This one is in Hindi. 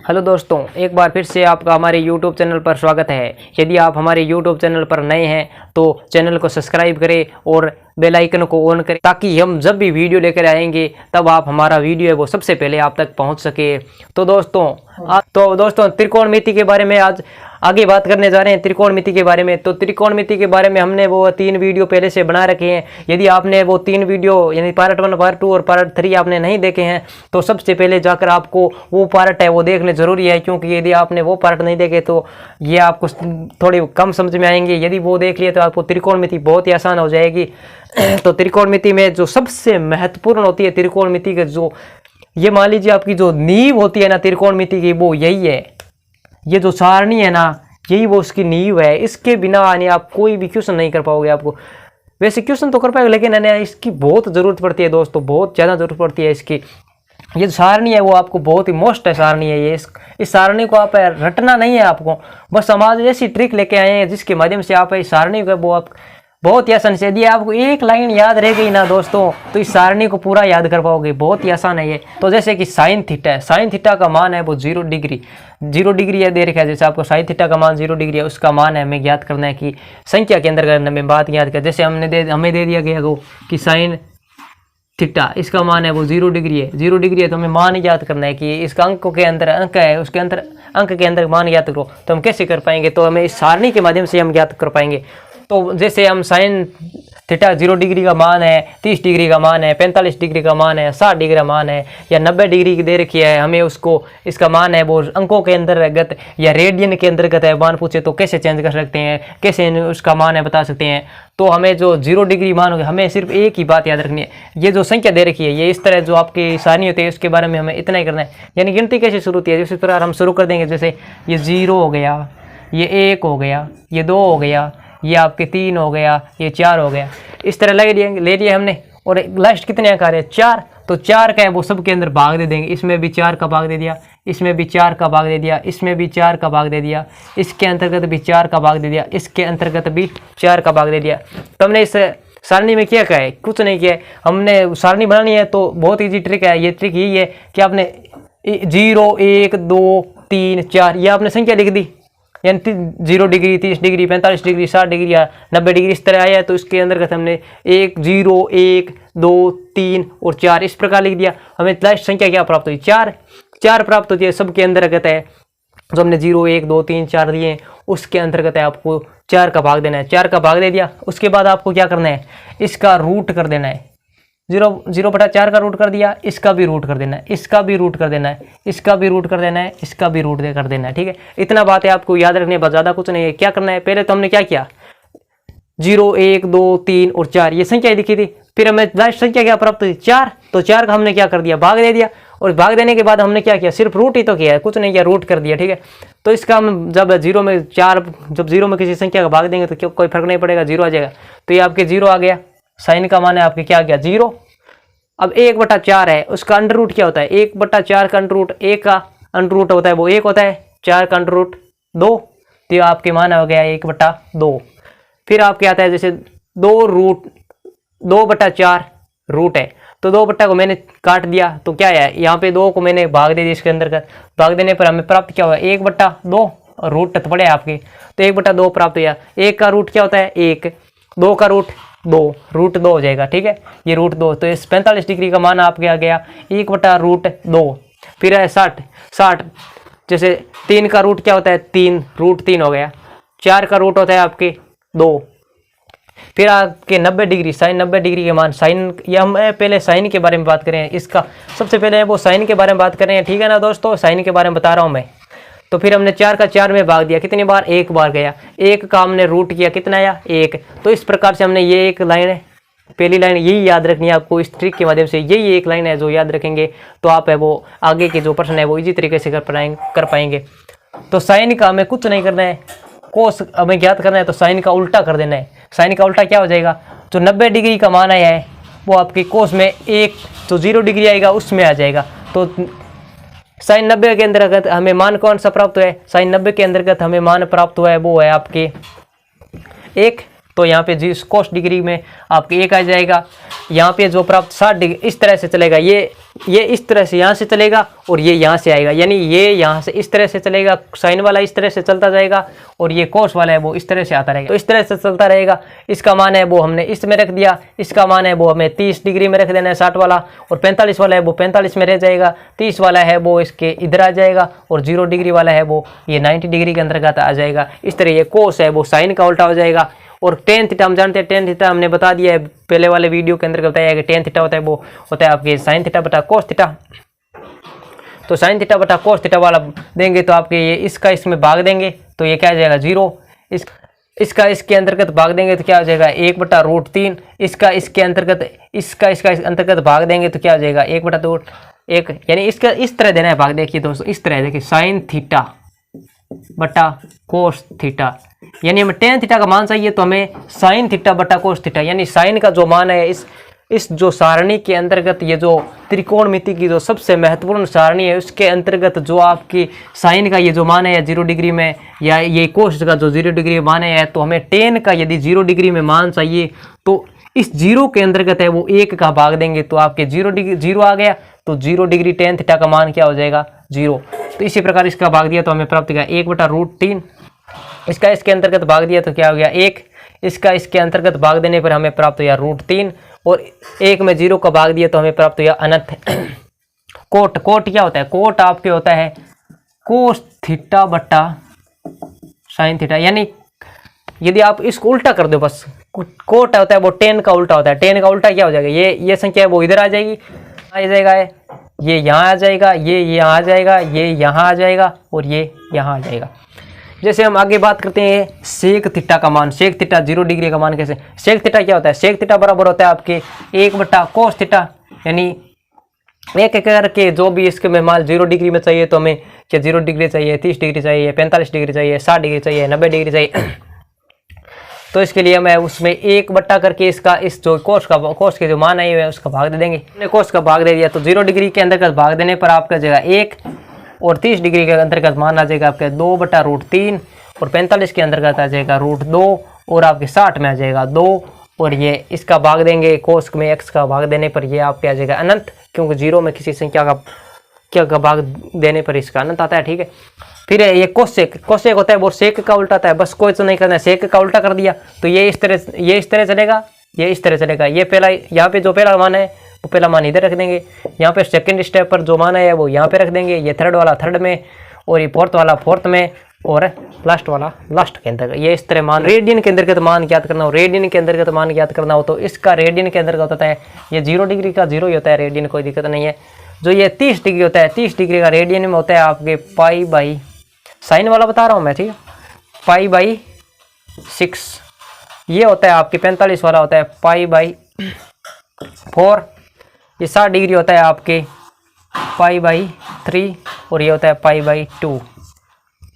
हेलो दोस्तों, एक बार फिर से आपका हमारे YouTube चैनल पर स्वागत है। यदि आप हमारे YouTube चैनल पर नए हैं तो चैनल को सब्सक्राइब करें और बेल आइकन को ऑन करें ताकि हम जब भी वीडियो लेकर आएंगे तब आप हमारा वीडियो है वो सबसे पहले आप तक पहुंच सके। तो दोस्तों त्रिकोणमिति के बारे में आज आगे बात करने जा रहे हैं। त्रिकोणमिति के बारे में तो त्रिकोणमिति के बारे में हमने वो 3 वीडियो पहले से बना रखे हैं। यदि आपने वो 3 वीडियो यानी पार्ट 1, पार्ट 2 और पार्ट 3 आपने नहीं देखे हैं तो सबसे पहले जाकर आपको वो पार्ट है वो देखने ज़रूरी है, क्योंकि यदि आपने वो पार्ट नहीं देखे तो ये आपको थोड़ी कम समझ में आएंगे। यदि वो देख लिए तो आपको त्रिकोणमिति बहुत ही आसान हो जाएगी। तो त्रिकोणमिति में जो सबसे महत्वपूर्ण होती है त्रिकोणमिति के जो ये मान लीजिए आपकी जो नींव होती है ना त्रिकोणमिति की, वो यही है। ये जो सारणी है ना यही वो उसकी नींव है। इसके बिना यानी आप कोई भी क्वेश्चन नहीं कर पाओगे। आपको वैसे क्वेश्चन तो कर पाओगे लेकिन इसकी बहुत ज़रूरत पड़ती है दोस्तों, बहुत ज़्यादा ज़रूरत पड़ती है इसकी। ये जो सारणी है वो आपको बहुत ही मोस्ट है सारणी है ये। इस सारणी को आप रटना नहीं है आपको, बस हम आज ऐसी ट्रिक लेके आए हैं जिसके माध्यम से आप इस सारणी को वो आप बहुत ही आसान से, यदि आपको एक लाइन याद रह गई ना दोस्तों तो इस सारणी को पूरा याद कर पाओगे। बहुत ही आसान है ये। तो जैसे कि साइन थीटा है, साइन थीटा का मान है वो 0 डिग्री, 0 डिग्री है दे रखा है। जैसे आपको साइन थीटा का मान 0 डिग्री है, उसका मान है हमें ज्ञात करना है कि संख्या के अंदर हमें बात याद कर। जैसे हमें दे दिया गया हो कि साइन थीटा इसका मान है वो 0 डिग्री है, 0 डिग्री है तो हमें मान याद करना है कि इसका अंक के अंदर अंक है, उसके अंदर अंक के अंदर मान याद करो। तो हम कैसे कर पाएंगे? तो हमें इस सारणी के माध्यम से हम याद कर पाएंगे। तो जैसे हम साइन थीटा 0 डिग्री का मान है, 30 डिग्री का मान है, 45 डिग्री का मान है, 60 डिग्री का मान है या 90 डिग्री की दे रखी है, हमें उसको इसका मान है वो अंकों के अंतर्गत या रेडियन के अंतर्गत है मान पूछे तो कैसे चेंज कर सकते हैं, कैसे उसका मान है बता सकते हैं। तो हमें जो 0 डिग्री मान होगा हमें सिर्फ एक ही बात याद रखनी है, ये जो संख्या दे रखी है ये इस तरह जो आपकी सारणी होती है उसके बारे में हमें इतना ही करना है। यानी गिनती कैसे शुरू होती है इसी प्रकार हम शुरू कर देंगे। जैसे ये 0 हो गया, ये 1 हो गया, ये 2 हो गया, ये आपके 3 हो गया, ये 4 हो गया। इस तरह ले लिए हमने। और लास्ट कितने अंक आ रहे हैं? 4। तो 4 का है वो सब के अंदर भाग दे देंगे। इसमें भी 4 का भाग दे दिया, इसमें भी 4 का भाग दे दिया, इसमें भी 4 का भाग दे दिया, इसके अंतर्गत भी 4 का भाग दे दिया, इसके अंतर्गत भी 4 का भाग दे दिया। तो हमने इस सारणी में क्या है? कुछ नहीं किया है। हमने सारणी बनानी है तो बहुत ईजी ट्रिक है। ये ट्रिक यही है कि आपने 0, 1, 2, 3, 4 ये आपने संख्या लिख दी, यानी 0 डिग्री, 30 डिग्री, 45 डिग्री, 60 डिग्री या 90 डिग्री इस तरह आया है। तो इसके अंदर हमने 1, 0, 1, 2, 3 और 4 इस प्रकार लिख दिया। हमें लास्ट संख्या क्या प्राप्त हुई? 4 प्राप्त होती है। सबके अंतर्गत है जो हमने 0, 1, 2, 3, 4 दिए उसके अंतर्गत है आपको 4 का भाग देना है। 4 का भाग दे दिया, उसके बाद आपको क्या करना है? इसका रूट कर देना है। 0/4 का रूट कर दिया, इसका भी रूट कर देना है, इसका भी रूट कर देना है, इसका भी रूट कर देना है, इसका भी रूट कर देना है। ठीक है, इतना बात है आपको याद रखने, बस ज़्यादा कुछ नहीं है। क्या करना है? पहले तो हमने क्या किया? 0, 1, 2, 3 और 4 ये संख्या लिखी थी। फिर हमें लास्ट संख्या क्या प्राप्त हुई? 4। तो 4 का हमने क्या कर दिया? भाग दे दिया। और भाग देने के बाद हमने क्या किया? सिर्फ रूट ही तो किया है, कुछ नहीं किया, रूट कर दिया। ठीक है, तो इसका हम जब 0 में किसी संख्या का भाग देंगे तो क्यों कोई फर्क नहीं पड़ेगा, 0 आ जाएगा। तो ये आपके 0 आ गया। साइन का मान है आपके क्या आ गया? 0। अब 1/4 है, उसका अंडर रूट क्या होता है? 1/4 का अंडर रूट, 1 का अंडर रूट होता है वो 1 होता है, 4 का अंडर रूट 2। तो आपके मान हो गया 1/2। फिर आपके आता है जैसे 2/4 रूट है, तो 2 को मैंने काट दिया तो क्या है? यहाँ पे 2 को मैंने भाग दे दिया इसके अंदर का। भाग देने पर हमें प्राप्त क्या हुआ? 1/2 और रूट तो पड़े आपके, तो 1/2 प्राप्त हुआ। 1 का रूट क्या होता है? 1। 2 का रूट 2, रूट 2 हो जाएगा। ठीक है, ये रूट 2। तो इस 45 डिग्री का मान आपके आ गया 1/√2। फिर है 60। जैसे 3 का रूट क्या होता है? 3, रूट 3 हो गया। 4 का रूट होता है आपके 2। फिर आपके 90 डिग्री, साइन 90 डिग्री के मान। साइन या हम पहले साइन के बारे में बात करें, इसका सबसे पहले वो साइन के बारे में बात करें। ठीक है ना दोस्तों, साइन के बारे में बता रहा हूँ मैं। तो फिर हमने 4 का 4 में भाग दिया, कितनी बार? 1 बार गया। 1 का हमने रूट किया, कितना आया? 1। तो इस प्रकार से हमने ये एक लाइन है, पहली लाइन यही याद रखनी है आपको। इस ट्रिक के माध्यम से यही एक लाइन है जो याद रखेंगे तो आप है वो आगे के जो प्रश्न है वो इजी तरीके से कर पाएंगे। तो साइन का हमें कुछ नहीं करना है, कोस हमें ज्ञात करना है तो साइन का उल्टा कर देना है। साइन का उल्टा क्या हो जाएगा? जो 90 डिग्री का मान आया है वो आपके कोस में 1 जो 0 डिग्री आएगा उसमें आ जाएगा। तो साइन 90 के अंतर्गत हमें मान कौन सा प्राप्त हुआ है? साइन 90 के अंतर्गत हमें मान प्राप्त हुआ है वो है आपके 1। तो यहाँ पे जी कोस डिग्री में आपके 1 आ जाएगा। यहाँ पे जो प्राप्त 60 डिग्री इस तरह से चलेगा, ये इस तरह से यहाँ से चलेगा और ये यहाँ से आएगा, यानी ये यहाँ से इस तरह से चलेगा, साइन वाला इस तरह से चलता जाएगा और ये कोस वाला है वो इस तरह से आता रहेगा। तो इस तरह से चलता रहेगा। इसका मान है वो हमने इसमें रख दिया, इसका मान है वो हमें 30 डिग्री में रख देना है 60 वाला, और 45 वाला है वो 45 में रह जाएगा, 30 वाला है वो इसके इधर आ जाएगा, और 0 डिग्री वाला है वो ये 90 डिग्री के अंतर्गत आ जाएगा। इस तरह ये कोस है वो साइन का उल्टा हो जाएगा। और टेन थीटा हम जानते हैं, टेन थीटा हमने बता दिया है पहले वाले वीडियो के अंदर बताया है कि टेन थीटा होता है वो होता है आपके साइन थीटा बटा कोस थीटा। तो साइन थीटा बटा कोस थीटा वाला देंगे तो आपके ये इसका इसमें भाग देंगे तो ये क्या आ जाएगा 0, इसका इसके अंतर्गत भाग देंगे तो क्या हो जाएगा 1/√3, इसका इसके अंतर्गत भाग देंगे तो क्या हो जाएगा 1/1, यानी इसका इस तरह देना है भाग। देखिए दोस्तों इस तरह देखिए साइन थीटा बटा कोस थीटा, यानी हमें टेन थीटा का मान चाहिए तो हमें साइन थीटा बटा कोस थीटा, यानी साइन का जो मान है इस जो सारणी के अंतर्गत, ये जो त्रिकोणमिति की जो सबसे महत्वपूर्ण सारणी है उसके अंतर्गत जो आपकी साइन का ये जो मान है 0 डिग्री में, या ये कोस का जो 0 डिग्री में मान है, तो हमें टेन का यदि 0 डिग्री में मान चाहिए तो इस 0 के अंतर्गत है वो 1 का भाग देंगे तो आपके 0 आ गया। तो 0 डिग्री टेन थीटा का मान क्या हो जाएगा 0। तो इसी प्रकार इसका भाग दिया तो हमें प्राप्त किया 1/√3, इसका इसके अंतर्गत भाग दिया तो क्या हो गया 1, इसका इसके अंतर्गत भाग देने पर हमें प्राप्त हुआ √3, और 1 में 0 का भाग दिया तो हमें प्राप्त हुआ अनंत। कोट क्या होता है, कोट आपके होता है कोस थीटा बटा साइन थीटा, यानी यदि आप इसको उल्टा कर दो बस, कोट होता है वो टेन का उल्टा होता है। टेन का उल्टा क्या हो जाएगा, ये संख्या है वो इधर आ जाएगी, आ जाएगा ये यहाँ आ जाएगा, ये यहाँ आ जाएगा, ये यहाँ आ जाएगा और ये यहाँ आ जाएगा। जैसे हम आगे बात करते हैं सेक थीटा का मान, सेक थीटा 0 डिग्री का मान कैसे, सेक थीटा क्या होता है, सेक थीटा बराबर होता है आपके 1/cos थीटा, यानी एक एक करके जो भी इसके में मान 0 डिग्री में चाहिए तो हमें क्या 0 डिग्री चाहिए, 30 डिग्री चाहिए, 45 डिग्री चाहिए, 60 डिग्री चाहिए, 90 डिग्री चाहिए। तो इसके लिए मैं उसमें 1 करके इसका इस जो कोस के जो मान आई हुए हैं उसका भाग दे देंगे। हमने कोस का भाग दे दिया तो 0 डिग्री के अंतर्गत भाग देने पर आपका जाएगा 1, और 30 डिग्री के अंतर्गत मान आ जाएगा आपके 2/√3, और 45 के अंतर्गत आ जाएगा √2, और आपके 60 में आ जाएगा 2, और ये इसका भाग देंगे कोस में x का भाग देने पर ये आपके आ जाएगा अनंत, क्योंकि 0 में किसी संख्या का भाग देने पर इसका अनंत आता है। ठीक है, फिर ये कोसेक होता है वो सेक का उल्टा आता है, बस कोई तो नहीं करना है, सेक का उल्टा कर दिया तो ये इस तरह चलेगा, ये इस तरह चलेगा। ये पहला यहाँ पे जो पहला मान है वो पहला मान इधर रख देंगे, यहाँ पे सेकंड स्टेप पर जो मान है वो यहाँ पे रख देंगे, ये थर्ड वाला थर्ड में, और ये फोर्थ वाला फोर्थ में, और लास्ट वाला लास्ट के अंदर। ये इस तरह मान रेडियन के अंतर्गत मान ज्ञात करना हो, रेडियन के अंतर्गत मान ज्ञात करना हो तो इसका रेडियन के अंतर्गत होता है ये 0 डिग्री का 0 ही होता है, रेडियन कोई दिक्कत नहीं है। जो ये 30 डिग्री होता है, 30 डिग्री का रेडियन में होता है आपके पाई, साइन वाला बता रहा हूँ मैं, ठीक है, पाई/6। ये होता है आपके 45 वाला होता है पाई/4। ये 60 डिग्री होता है आपके पाई/3, और ये होता है पाई/2।